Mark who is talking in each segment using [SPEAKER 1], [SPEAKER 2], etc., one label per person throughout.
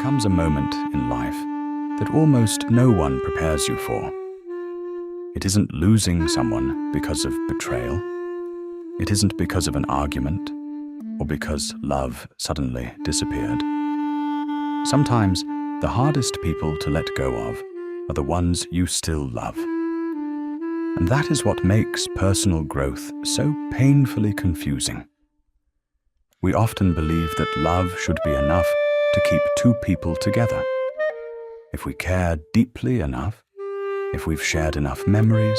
[SPEAKER 1] comes a moment in life that almost no one prepares you for. It isn't losing someone because of betrayal. It isn't because of an argument or because love suddenly disappeared. Sometimes the hardest people to let go of are the ones you still love. And that is what makes personal growth so painfully confusing. We often believe that love should be enough to keep two people together. If we care deeply enough, if we've shared enough memories,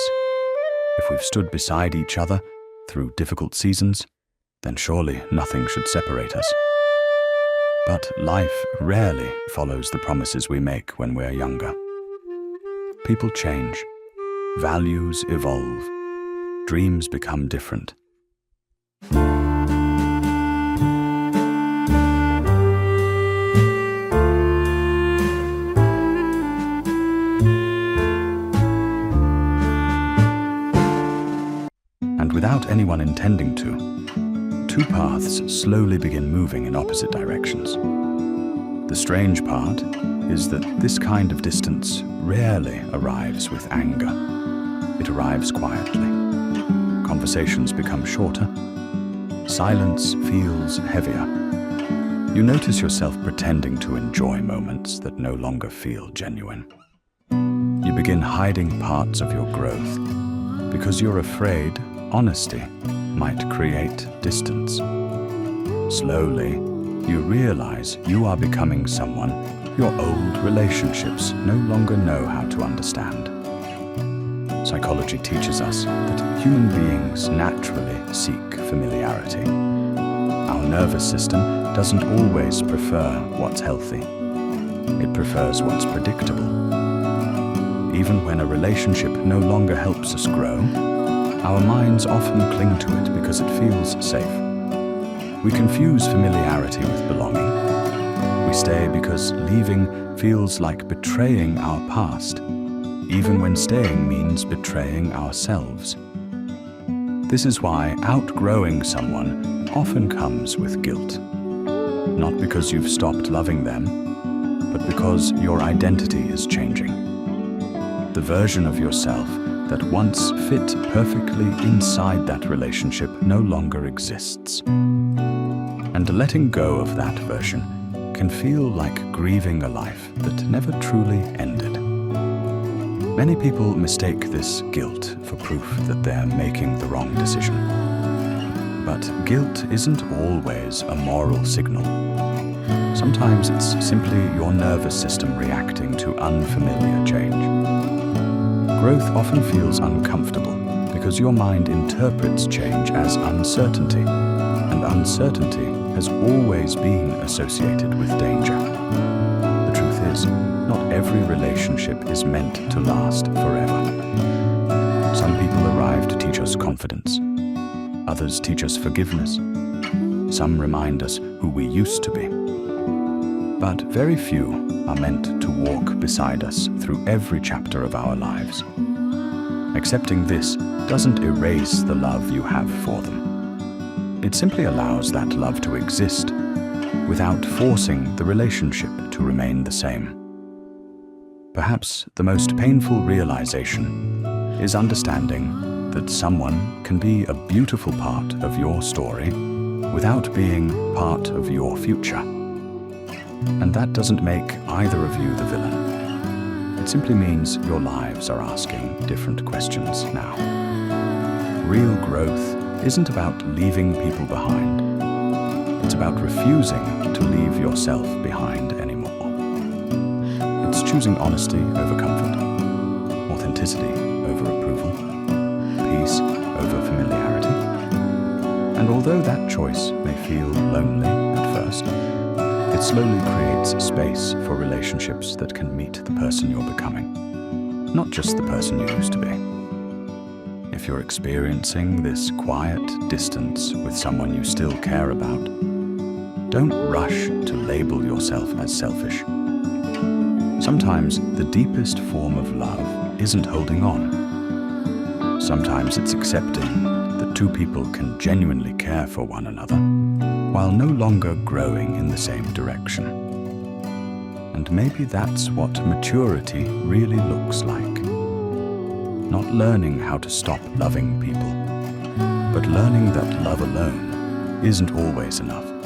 [SPEAKER 1] if we've stood beside each other through difficult seasons, then surely nothing should separate us. But life rarely follows the promises we make when we're younger. People change, values evolve, dreams become different. And without anyone intending to, two paths slowly begin moving in opposite directions. The strange part is that this kind of distance rarely arrives with anger. It arrives quietly. Conversations become shorter. Silence feels heavier. You notice yourself pretending to enjoy moments that no longer feel genuine. You begin hiding parts of your growth because you're afraid honesty might create distance. Slowly, you realize you are becoming someone your old relationships no longer know how to understand. Psychology teaches us that human beings naturally seek familiarity. Our nervous system doesn't always prefer what's healthy. It prefers what's predictable. Even when a relationship no longer helps us grow, our minds often cling to it because it feels safe. We confuse familiarity with belonging. We stay because leaving feels like betraying our past, even when staying means betraying ourselves. This is why outgrowing someone often comes with guilt. Not because you've stopped loving them, but because your identity is changing. The version of yourself that once fit perfectly inside that relationship no longer exists. And letting go of that version can feel like grieving a life that never truly ended. Many people mistake this guilt for proof that they're making the wrong decision. But guilt isn't always a moral signal. Sometimes it's simply your nervous system reacting to unfamiliar change. Growth often feels uncomfortable because your mind interprets change as uncertainty, and uncertainty has always been associated with danger. The truth is, not every relationship is meant to last forever. Some people arrive to teach us confidence. Others teach us forgiveness. Some remind us who we used to be. But very few are meant to walk beside us through every chapter of our lives. Accepting this doesn't erase the love you have for them. It simply allows that love to exist without forcing the relationship to remain the same. Perhaps the most painful realization is understanding that someone can be a beautiful part of your story without being part of your future. And that doesn't make either of you the villain. It simply means your lives are asking different questions now. Real growth isn't about leaving people behind. It's about refusing to leave yourself behind anymore. It's choosing honesty over comfort, authenticity over approval, peace over familiarity. And although that choice may feel lonely at first, it slowly creates space for relationships that can meet the person you're becoming, not just the person you used to be. If you're experiencing this quiet distance with someone you still care about, don't rush to label yourself as selfish. Sometimes the deepest form of love isn't holding on. Sometimes it's accepting that two people can genuinely care for one another while no longer growing in the same direction. And maybe that's what maturity really looks like. Not learning how to stop loving people, but learning that love alone isn't always enough.